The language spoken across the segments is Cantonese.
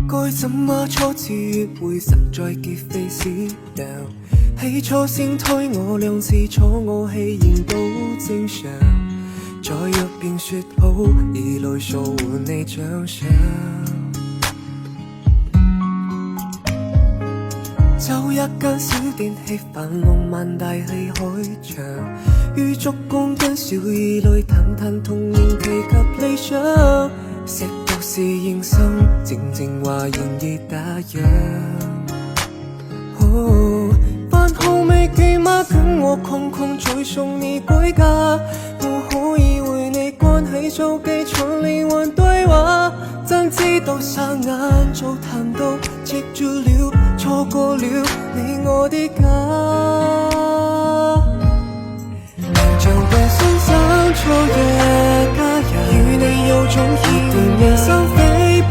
該怎麼初次約會實在結非死掉，起初先推我兩次坐我氣焰都正常，再約便說好以來數換你獎賞，走一間小店吃飯浪漫大戲開場，於燭光跟小兒女談談童年提及理想，食獨是認生，靜靜話言已打烊。飯後未記嗎？跟我空空再送你歸家，我可以為你關起手機長連環對話，真知道霎眼早談到接住了，錯過了你我的家。像對先生初夜家人，與你有種異段人生非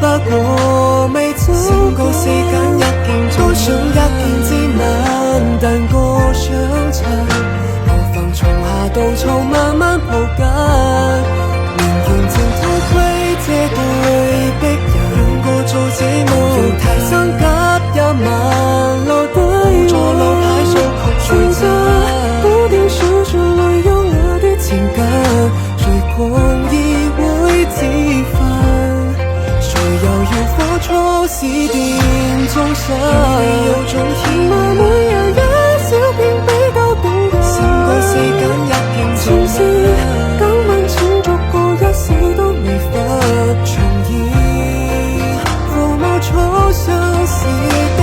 不過未走過四間一見，多想一見之吻，但過相襯，何妨從下到草慢慢抱緊，連完全偷窺這對璧人，兩個做這夢，要提升急一晚留低座路牌數曲在這古典小說裏優雅的情感，誰狂意會自焚，誰又要火初始電終身，與你有種牽掛，每人一小片比較動人，勝過四間一見情事，敢問千逐個一世都未發重現，父母初相識。